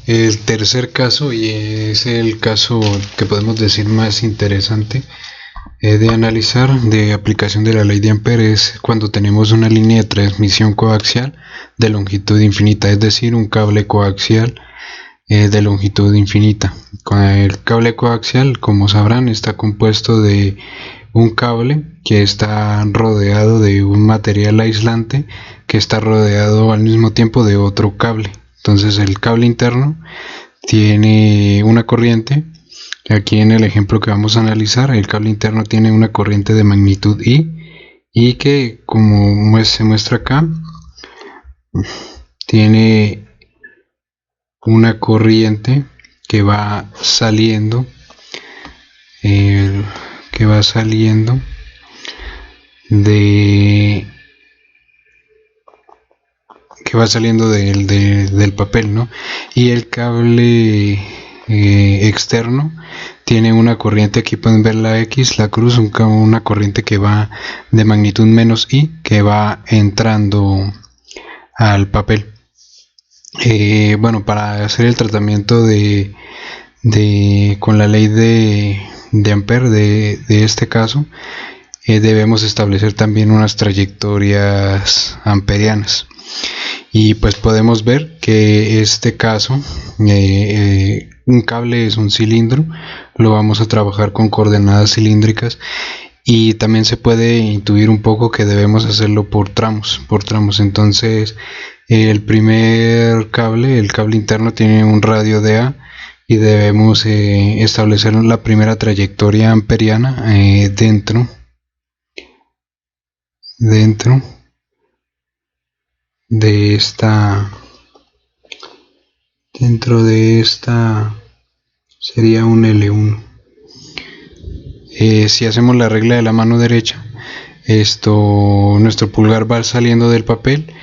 El tercer caso, y es el caso que podemos decir más interesante de analizar de aplicación de la ley de Ampere, es cuando tenemos una línea de transmisión coaxial de longitud infinita, es decir, un cable coaxial de longitud infinita. Con el cable coaxial, como sabrán, está compuesto de un cable que está rodeado de un material aislante que está rodeado al mismo tiempo de otro cable. Entonces el cable interno tiene una corriente. Aquí en el ejemplo que vamos a analizar, el cable interno tiene una corriente de magnitud I, y que, como se muestra acá, tiene una corriente que va saliendo del papel, ¿no? Y el cable externo tiene una corriente, aquí pueden ver la X, la cruz, una corriente que va de magnitud menos I, que va entrando al papel. Bueno, para hacer el tratamiento con la ley de Ampere de este caso, debemos establecer también unas trayectorias amperianas. Y pues podemos ver que este caso, un cable es un cilindro, lo vamos a trabajar con coordenadas cilíndricas, y también se puede intuir un poco que debemos hacerlo por tramos. Entonces el primer cable, el cable interno, tiene un radio de A, y debemos establecer la primera trayectoria amperiana dentro de esta sería un L1. Si hacemos la regla de la mano derecha, nuestro pulgar va saliendo del papel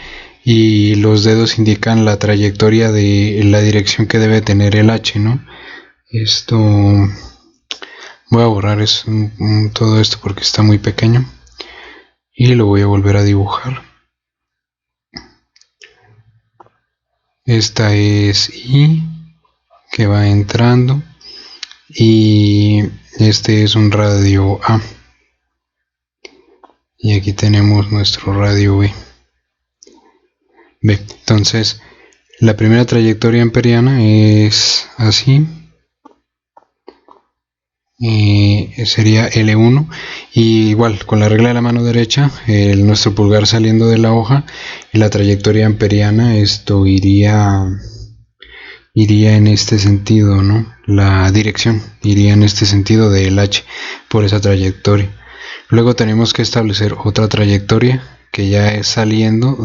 y los dedos indican la trayectoria de la dirección que debe tener el H, ¿no? Voy a borrar todo esto porque está muy pequeño, y lo voy a volver a dibujar. Esta es I, que va entrando, y este es un radio A, y aquí tenemos nuestro radio B. Entonces la primera trayectoria amperiana es así, sería L1, y igual con la regla de la mano derecha, nuestro pulgar saliendo de la hoja, y la trayectoria amperiana, iría en este sentido, ¿no? La dirección iría en este sentido del H, por esa trayectoria. Luego tenemos que establecer otra trayectoria que ya es saliendo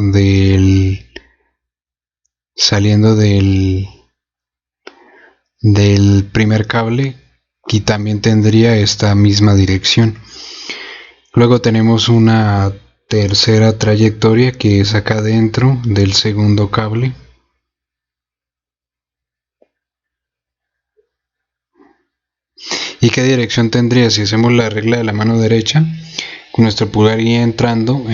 del primer cable, y también tendría esta misma dirección. Luego tenemos una tercera trayectoria que es acá dentro del segundo cable. ¿Y qué dirección tendría? Si hacemos la regla de la mano derecha, con nuestro pulgar iría entrando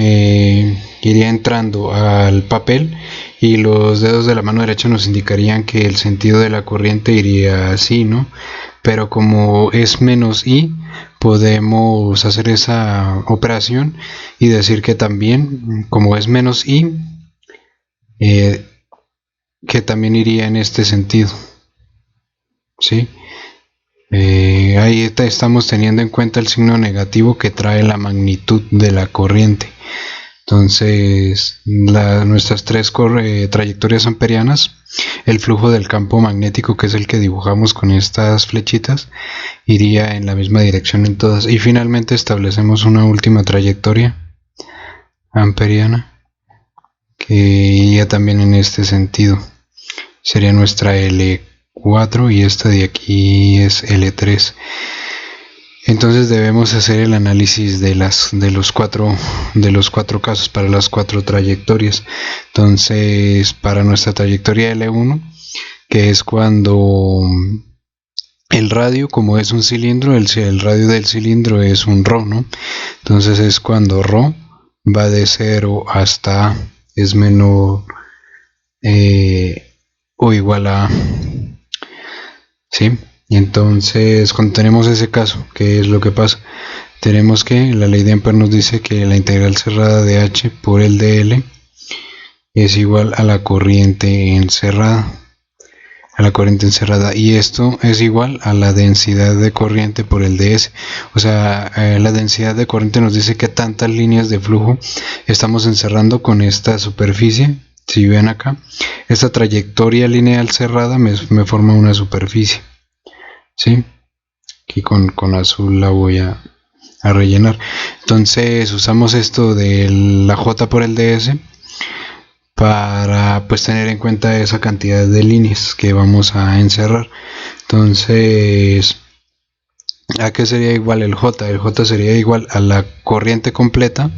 al papel, y los dedos de la mano derecha nos indicarían que el sentido de la corriente iría así, ¿no? Pero como es menos I, podemos hacer esa operación y decir que también, como es menos I, que también iría en este sentido, ¿sí? Ahí estamos teniendo en cuenta el signo negativo que trae la magnitud de la corriente. Entonces nuestras tres trayectorias amperianas, el flujo del campo magnético, que es el que dibujamos con estas flechitas, iría en la misma dirección en todas. Y finalmente establecemos una última trayectoria amperiana que iría también en este sentido, sería nuestra L4, y esta de aquí es L3. Entonces debemos hacer el análisis de los cuatro casos para las cuatro trayectorias. Entonces, para nuestra trayectoria L1, que es cuando el radio, como es un cilindro, el radio del cilindro es un ρ, ¿no? Entonces es cuando ρ va de 0 hasta A, es menor o igual a A. ¿sí? Y entonces cuando tenemos ese caso, ¿qué es lo que pasa? Tenemos que la ley de Ampère nos dice que la integral cerrada de H por el dl es igual a la corriente encerrada. Y esto es igual a la densidad de corriente por el ds. O sea, la densidad de corriente nos dice que tantas líneas de flujo estamos encerrando con esta superficie. Si ven acá, esta trayectoria lineal cerrada me forma una superficie, ¿sí? Aquí con azul la voy a rellenar. Entonces usamos esto de la J por el ds para pues tener en cuenta esa cantidad de líneas que vamos a encerrar. Entonces, ¿a qué sería igual el J? El J sería igual a la corriente completa,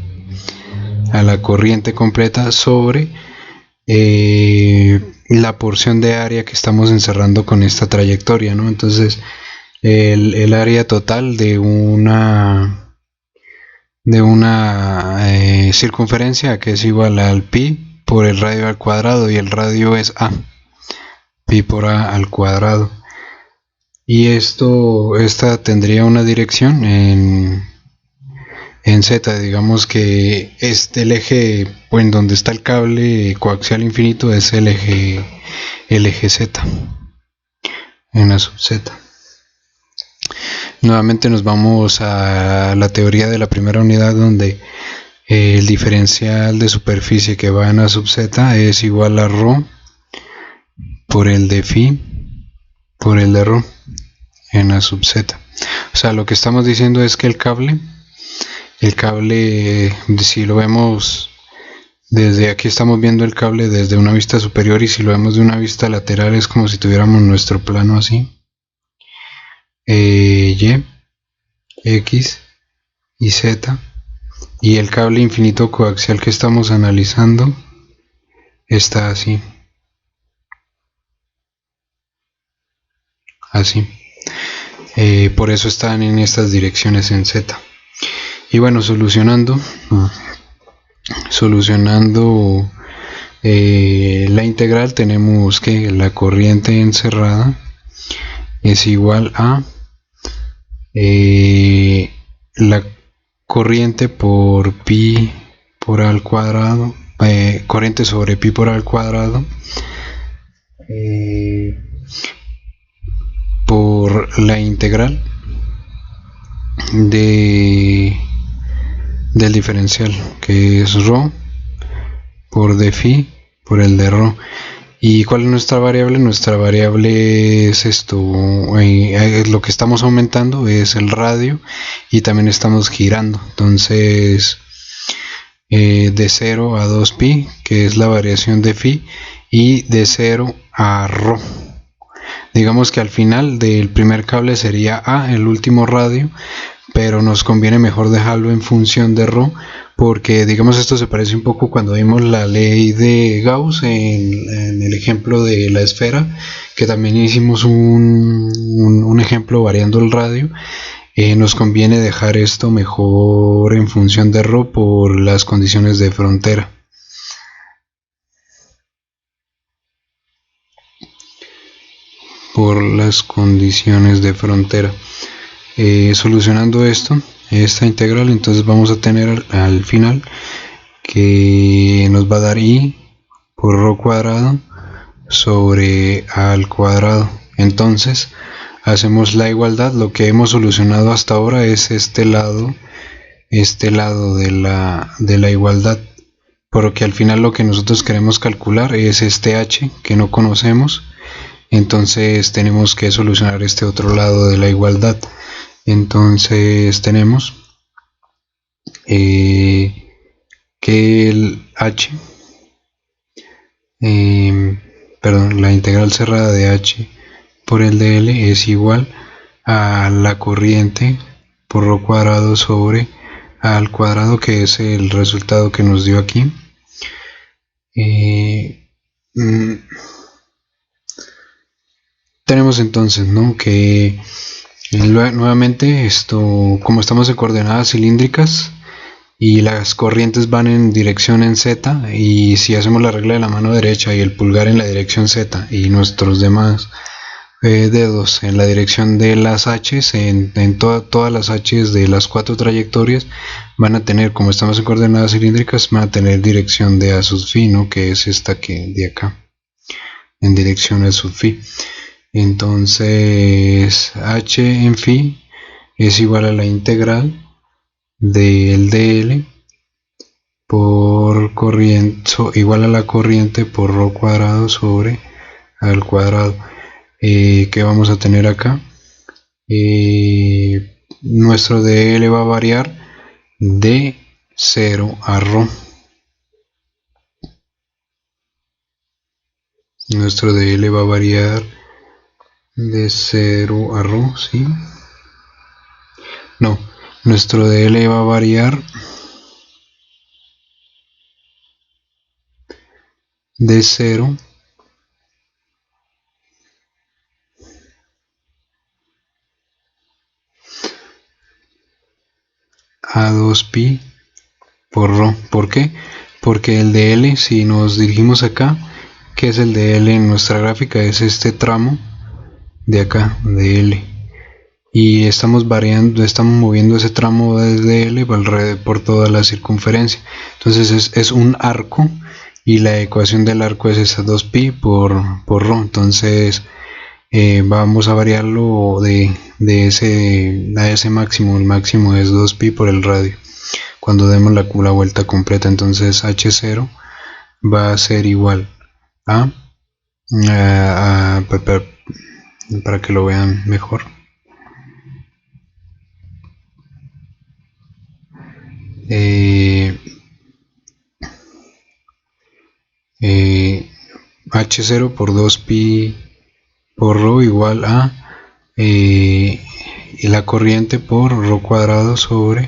sobre la porción de área que estamos encerrando con esta trayectoria, ¿no? Entonces, el área total de una circunferencia, que es igual al pi por el radio al cuadrado, y el radio es a, pi por a al cuadrado. Y esta tendría una dirección en z. Digamos que el eje, en donde está el cable coaxial infinito, es el eje z, en la sub z. Nuevamente nos vamos a la teoría de la primera unidad, donde el diferencial de superficie que va en la sub z es igual a ρ por el de phi por el de ρ en la sub z. O sea, lo que estamos diciendo es que el cable, si lo vemos desde aquí, estamos viendo el cable desde una vista superior, y si lo vemos de una vista lateral es como si tuviéramos nuestro plano así, y, x y z, y el cable infinito coaxial que estamos analizando está así, por eso están en estas direcciones en z. Y bueno, solucionando la integral, tenemos que la corriente encerrada es igual a la corriente por pi por a al cuadrado, corriente sobre pi por a al cuadrado, por la integral del diferencial, que es ρ por d phi por el de ρ. ¿Y cuál es nuestra variable? Nuestra variable es esto, lo que estamos aumentando es el radio, y también estamos girando. Entonces, de 0 a 2pi, que es la variación de phi, y de 0 a ρ. Digamos que al final del primer cable sería a, el último radio, pero nos conviene mejor dejarlo en función de ρ, porque digamos esto se parece un poco cuando vimos la ley de Gauss en el ejemplo de la esfera, que también hicimos un ejemplo variando el radio. Nos conviene dejar esto mejor en función de ρ por las condiciones de frontera. Solucionando esta integral, entonces vamos a tener al final que nos va a dar i por ρ cuadrado sobre a al cuadrado. Entonces hacemos la igualdad. Lo que hemos solucionado hasta ahora es este lado de la igualdad, porque al final lo que nosotros queremos calcular es este h que no conocemos. Entonces tenemos que solucionar este otro lado de la igualdad. Entonces tenemos que el h, la integral cerrada de h por el dl es igual a la corriente por ρ cuadrado sobre a al cuadrado, que es el resultado que nos dio aquí. Tenemos entonces, ¿no?, que nuevamente como estamos en coordenadas cilíndricas y las corrientes van en dirección en z, y si hacemos la regla de la mano derecha y el pulgar en la dirección z y nuestros demás dedos en la dirección de las H's, en todas las H's de las 4 trayectorias van a tener, como estamos en coordenadas cilíndricas, van a tener dirección de A sub phi, ¿no? Que es esta que de acá, en dirección a sub phi. Entonces H en phi es igual a la integral del dl por corriente, igual a la corriente por rho cuadrado sobre al cuadrado. ¿Qué vamos a tener acá? Nuestro dl va a variar de 0 a rho. Nuestro dl va a variar de 0 a rho, ¿sí? No, nuestro dl va a variar de 0 a 2pi por rho. ¿Por qué? Porque el dl, si nos dirigimos acá, ¿qué es el dl en nuestra gráfica? Es este tramo de acá, dl. Y estamos variando, estamos moviendo ese tramo desde L por toda la circunferencia. Entonces es un arco y la ecuación del arco es esa 2pi por rho. Entonces vamos a variarlo de ese a ese máximo. El máximo es 2pi por el radio cuando demos la vuelta completa. Entonces H0 va a ser igual a para que lo vean mejor. H0 por 2pi por rho igual a y la corriente por rho cuadrado sobre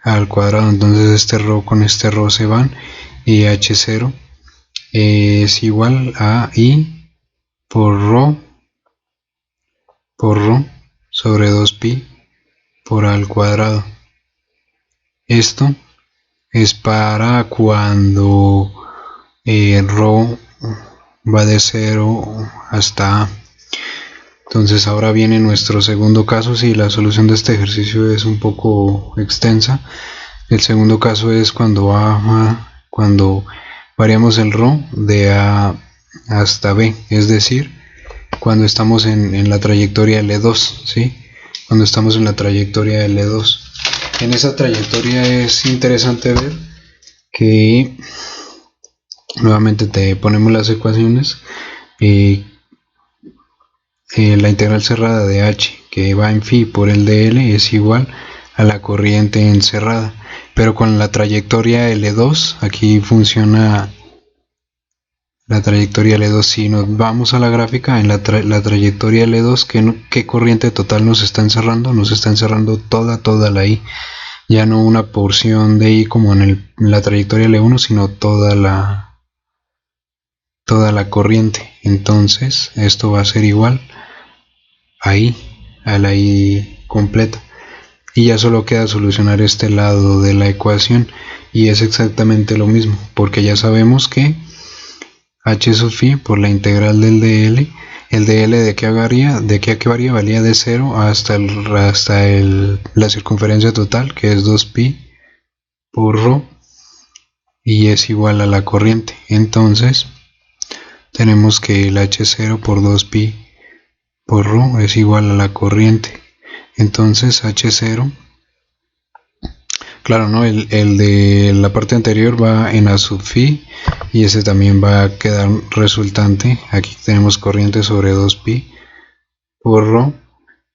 al cuadrado. Entonces este rho con este rho se van y H0 es igual a I por rho sobre 2pi por al cuadrado. Esto es para cuando rho va de 0 hasta A. Entonces ahora viene nuestro segundo caso. Si la solución de este ejercicio es un poco extensa, el segundo caso es cuando variamos el rho de A hasta B, es decir, cuando estamos en la trayectoria L2, ¿sí? Cuando estamos en la trayectoria L2. En esa trayectoria es interesante ver que nuevamente te ponemos las ecuaciones. La integral cerrada de h que va en phi por el dl es igual a la corriente encerrada, pero con la trayectoria L2 aquí funciona la trayectoria L2. Si nos vamos a la gráfica en la trayectoria L2, ¿qué corriente total nos está encerrando? Nos está encerrando toda la I, ya no una porción de I como en la trayectoria L1, sino toda la corriente. Entonces esto va a ser igual ahí a la I completa, y ya solo queda solucionar este lado de la ecuación y es exactamente lo mismo, porque ya sabemos que h sub phi por la integral del dl, el dl de qué varía, valía de 0 hasta la circunferencia total, que es 2pi por rho, y es igual a la corriente. Entonces tenemos que el h0 por 2pi por rho es igual a la corriente. Entonces H0, claro, ¿no? El de la parte anterior va en A sub phi y ese también va a quedar resultante. Aquí tenemos corriente sobre 2pi por rho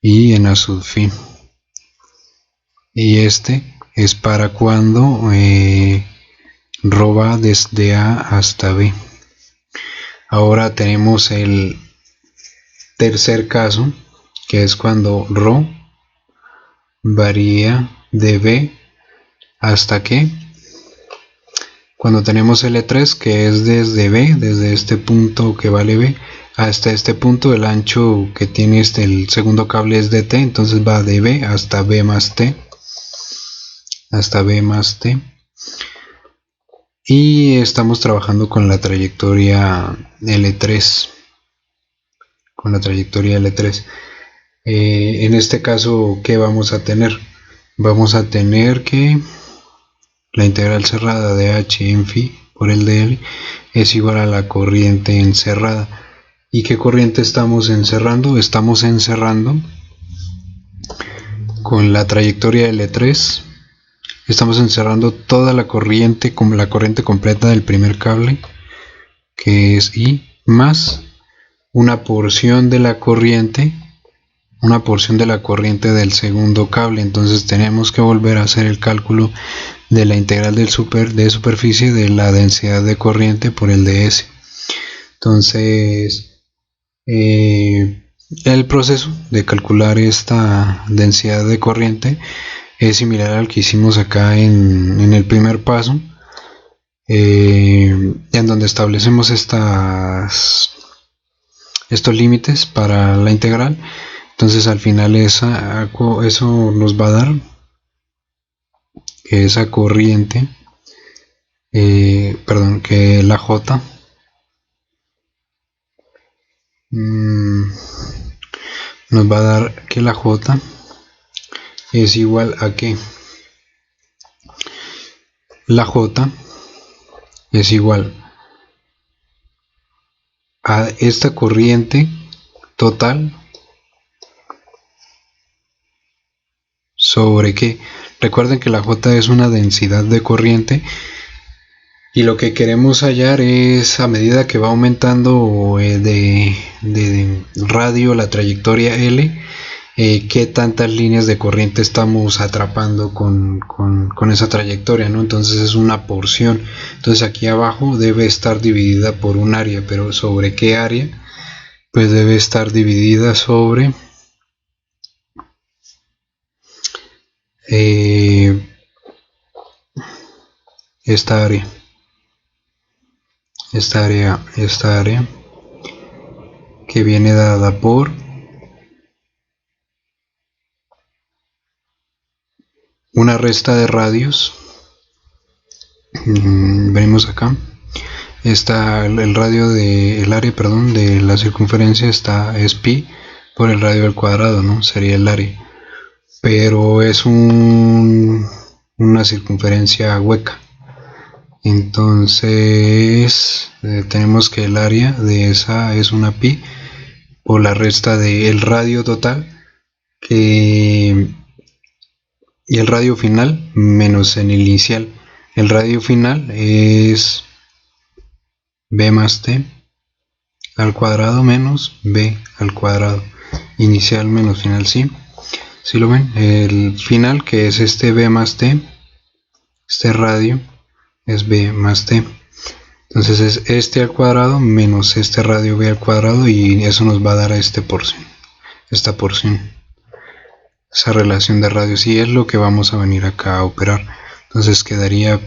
y en A sub phi. Y este es para cuando rho va desde A hasta B. Ahora tenemos el tercer caso, que es cuando rho varía de B hasta que, cuando tenemos L3, que es desde B, desde este punto que vale B, hasta este punto, el ancho que tiene el segundo cable es de T, entonces va de B hasta B más T, y estamos trabajando con la trayectoria L3. con la trayectoria L3. En este caso, ¿qué vamos a tener? Vamos a tener que la integral cerrada de H en phi por el de L es igual a la corriente encerrada. ¿Y qué corriente estamos encerrando? Estamos encerrando con la trayectoria L3. Estamos encerrando toda la corriente, como la corriente completa del primer cable, que es I, más una porción de la corriente del segundo cable. Entonces tenemos que volver a hacer el cálculo de la integral de superficie de la densidad de corriente por el de S. Entonces el proceso de calcular esta densidad de corriente es similar al que hicimos acá en el primer paso, en donde establecemos estos límites para la integral. Entonces al final eso nos va a dar que esa corriente, que la J nos va a dar que la J es igual a que la J es igual a esta corriente total sobre que, recuerden que la J es una densidad de corriente, y lo que queremos hallar es, a medida que va aumentando de radio la trayectoria L, qué tantas líneas de corriente estamos atrapando con esa trayectoria, ¿no? Entonces es una porción. Entonces aquí abajo debe estar dividida por un área, pero ¿sobre qué área? Pues debe estar dividida sobre esta área que viene dada por una resta de radios. Venimos acá, está el radio el área, de la circunferencia es pi por el radio al cuadrado, ¿no? Sería el área, pero es una circunferencia hueca. Entonces tenemos que el área de esa es una pi por la resta del radio total, y el radio final menos el inicial. El radio final es b más t al cuadrado menos b al cuadrado, inicial menos final. ¿Sí lo ven? El final, que es este b más t, este radio es b más t. Entonces es este al cuadrado menos este radio b al cuadrado, y eso nos va a dar a esta porción, esa relación de radios, y es lo que vamos a venir acá a operar. Entonces quedaría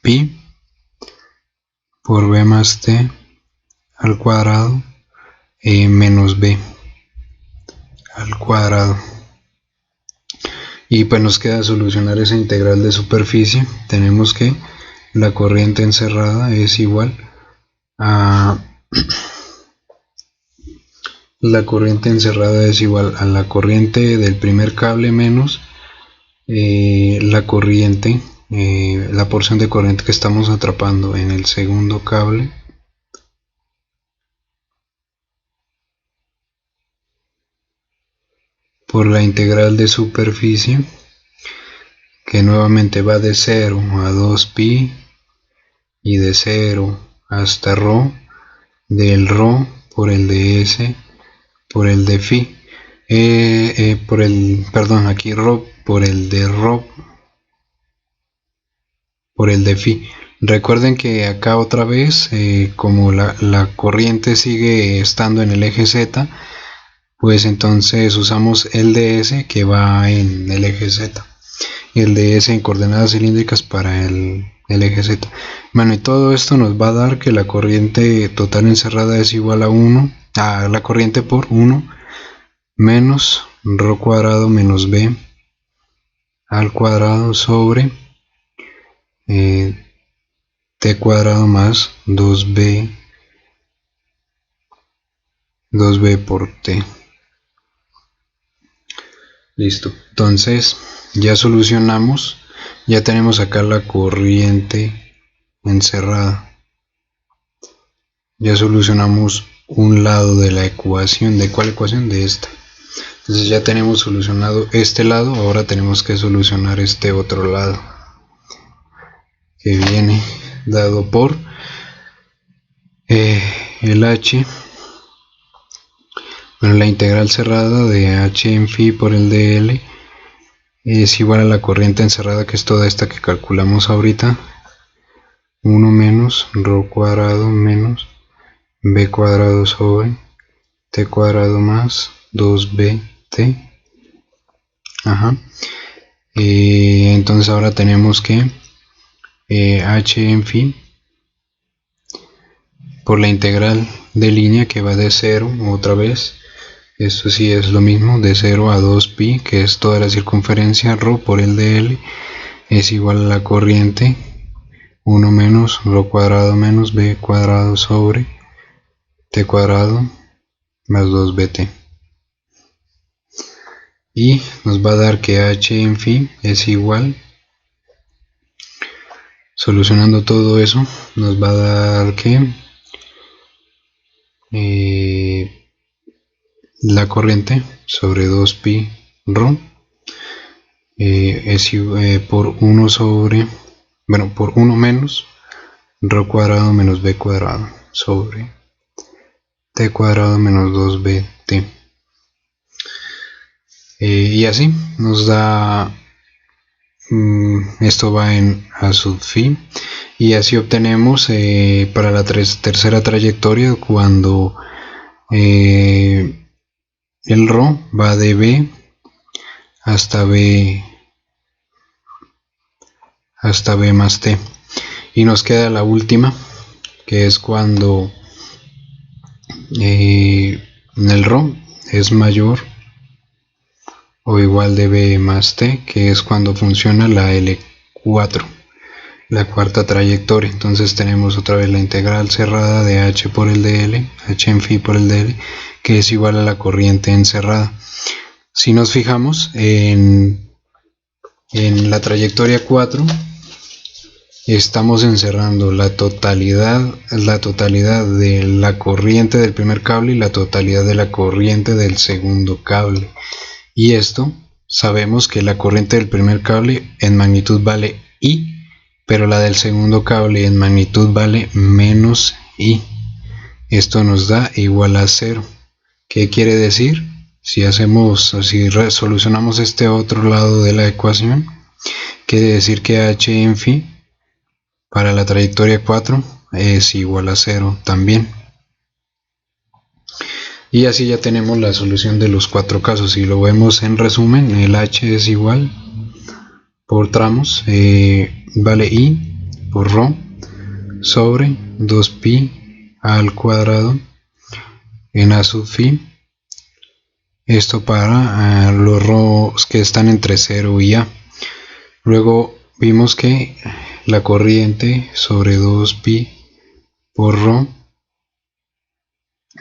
pi por b más t al cuadrado menos b al cuadrado. Y pues nos queda solucionar esa integral de superficie. Tenemos que la corriente encerrada es igual a la corriente del primer cable menos la porción de corriente que estamos atrapando en el segundo cable por la integral de superficie, que nuevamente va de 0 a 2pi y de 0 hasta ρ, del ρ por el de S por el de phi, aquí ρ por el de phi. Recuerden que acá otra vez, como la corriente sigue estando en el eje Z, pues entonces usamos el ds, que va en el eje Z, y el ds en coordenadas cilíndricas para el eje Z. Bueno, y todo esto nos va a dar que la corriente total encerrada es igual a la corriente por 1 menos ρ cuadrado menos b al cuadrado sobre t cuadrado más 2b 2b por t. Listo. Entonces ya solucionamos, ya tenemos acá la corriente encerrada. Ya solucionamos un lado de la ecuación. ¿De cuál ecuación? De esta. Entonces ya tenemos solucionado este lado, ahora tenemos que solucionar este otro lado, que viene dado por el h, bueno, la integral cerrada de h en phi por el dl es igual a la corriente encerrada, que es toda esta que calculamos ahorita, 1 menos rho cuadrado menos b cuadrado sobre t cuadrado más 2bt. Entonces ahora tenemos que h en phi por la integral de línea, que va de 0 otra vez, esto sí es lo mismo, de 0 a 2pi, que es toda la circunferencia, rho por el dl es igual a la corriente 1 menos rho cuadrado menos b cuadrado sobre t cuadrado más 2bt. Y nos va a dar que h en phi es igual, solucionando todo eso, nos va a dar que la corriente sobre 2pi rho es por 1 sobre, bueno, por 1 menos rho cuadrado menos b cuadrado sobre t cuadrado menos 2bt. Y así nos da, esto va en a sub phi, y así obtenemos para la tercera trayectoria, cuando el rho va de b hasta b más t, y nos queda la última, que es cuando el rho es mayor o igual de b más t, que es cuando funciona la L4, la cuarta trayectoria. Entonces tenemos otra vez la integral cerrada de h por el dl, h en phi por el dl, que es igual a la corriente encerrada. Si nos fijamos en la trayectoria 4, estamos encerrando la totalidad de la corriente del primer cable y la totalidad de la corriente del segundo cable. Y esto, sabemos que la corriente del primer cable en magnitud vale I, pero la del segundo cable en magnitud vale menos I. Esto nos da igual a 0. ¿Qué quiere decir? Si solucionamos este otro lado de la ecuación, quiere decir que h en phi para la trayectoria 4 es igual a 0 también. Y así ya tenemos la solución de los 4 casos. Si lo vemos en resumen, el h es igual por tramos, vale I por rho sobre 2pi al cuadrado en a sub phi. Esto para los rho que están entre 0 y a. Luego vimos que la corriente sobre 2pi por rho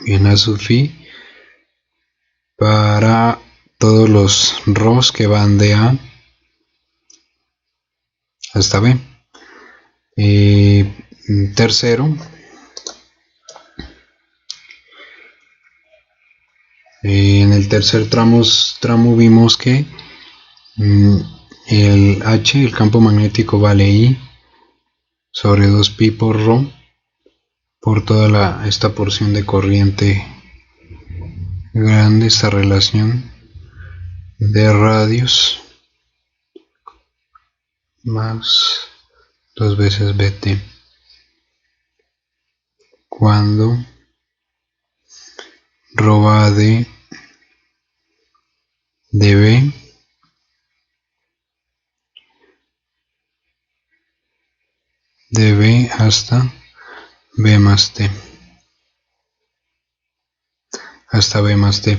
en a sub phi para todos los rhos que van de A hasta B. Tercero, en el tercer tramo vimos que el H, el campo magnético, vale I sobre 2pi por rho por toda esta porción de corriente grande, esta relación de radios más 2 veces bt, cuando rho va de B hasta B más T,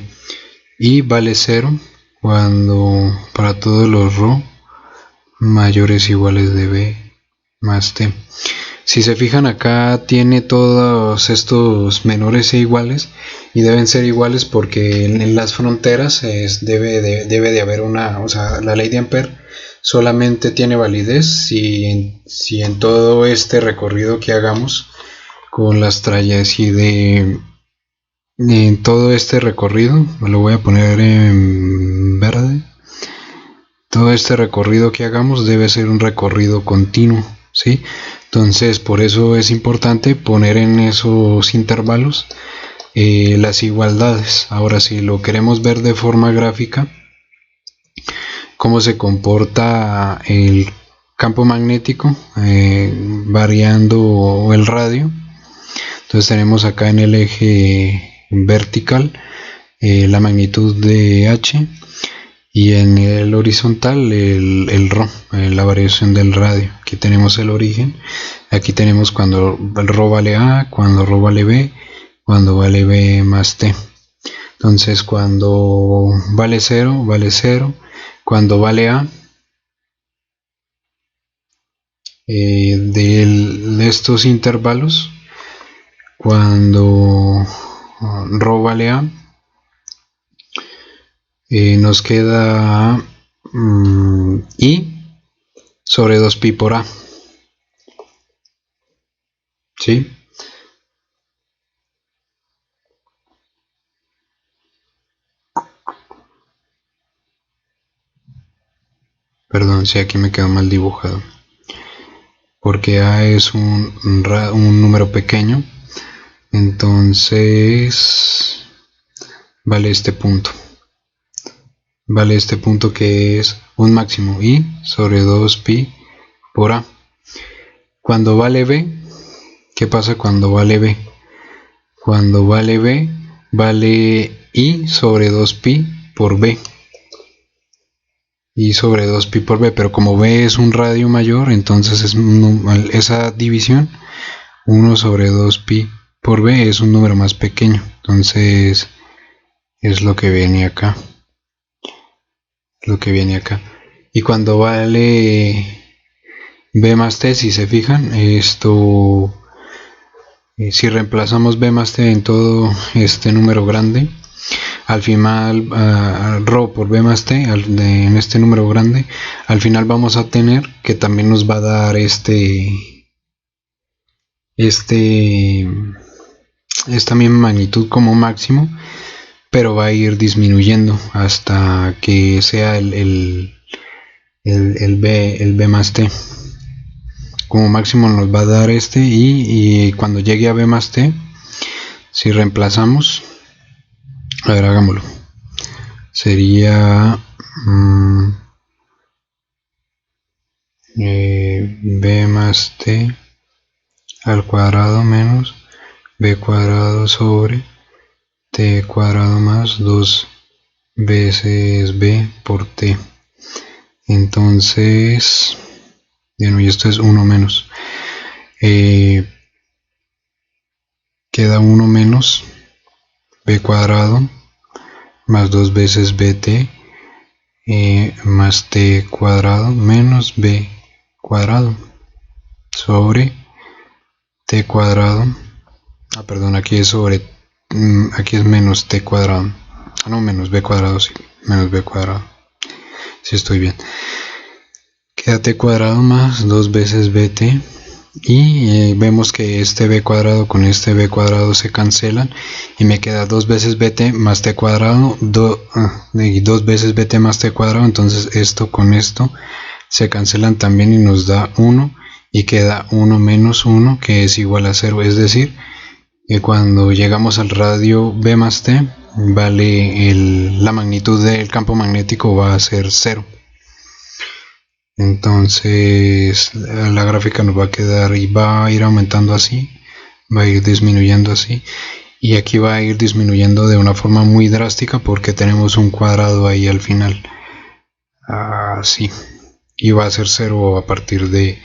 y vale 0 cuando para todos los rho mayores o iguales de B más T. Si se fijan, acá tiene todos estos menores e iguales, y deben ser iguales porque en las fronteras debe de haber una, o sea, la ley de Ampère solamente tiene validez si en todo este recorrido que hagamos con las trayas y en todo este recorrido, lo voy a poner en verde. Todo este recorrido que hagamos debe ser un recorrido continuo, ¿sí? Entonces, por eso es importante poner en esos intervalos las igualdades. Ahora, si lo queremos ver de forma gráfica, cómo se comporta el campo magnético variando el radio. Entonces tenemos acá en el eje vertical la magnitud de H, y en el horizontal el ρ, la variación del radio. Aquí tenemos el origen, aquí tenemos cuando el ρ vale A, cuando ρ vale B, cuando vale B más T. Entonces cuando vale 0, vale 0, cuando vale A, de estos intervalos, cuando ρ vale A, nos queda I sobre 2pi por A, ¿sí? Perdón si aquí me quedó mal dibujado, porque A es un número pequeño, entonces vale este punto que es un máximo I sobre 2pi por A. Cuando vale B, ¿qué pasa cuando vale B? Cuando vale B, vale I sobre 2pi por B. I sobre 2pi por B, pero como B es un radio mayor, entonces esa división, 1 sobre 2pi por B, es un número más pequeño. Entonces es lo que viene acá. Y cuando vale B más T, si se fijan, esto, si reemplazamos B más T en todo este número grande, al final ρ por B más T en este número grande, al final vamos a tener que también nos va a dar esta misma magnitud como máximo, pero va a ir disminuyendo hasta que sea el B más T. Como máximo nos va a dar y cuando llegue a B más T, si reemplazamos, a ver, hagámoslo, sería B más T al cuadrado menos B cuadrado sobre T cuadrado más 2 veces B por T. Entonces, bueno, y esto es 1 menos, queda 1 menos B cuadrado más 2 veces BT más T cuadrado menos B cuadrado sobre T cuadrado, perdón, aquí es sobre, aquí es menos T cuadrado, no, menos B cuadrado, sí, menos B cuadrado, si estoy bien. Queda T cuadrado más 2 veces BT, y vemos que este B cuadrado con este B cuadrado se cancelan y me queda 2 veces BT más T cuadrado, y 2 veces BT más T cuadrado. Entonces esto con esto se cancelan también y nos da 1, y queda 1 menos 1, que es igual a 0, es decir, que cuando llegamos al radio B más T, vale la magnitud del campo magnético va a ser 0. Entonces la gráfica nos va a quedar y va a ir aumentando así, va a ir disminuyendo así, y aquí va a ir disminuyendo de una forma muy drástica porque tenemos un cuadrado ahí al final, así, y va a ser 0 a partir de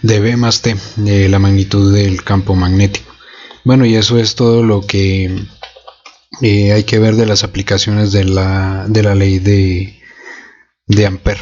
B más T, de la magnitud del campo magnético. Bueno, y eso es todo lo que hay que ver de las aplicaciones de la ley de Ampère.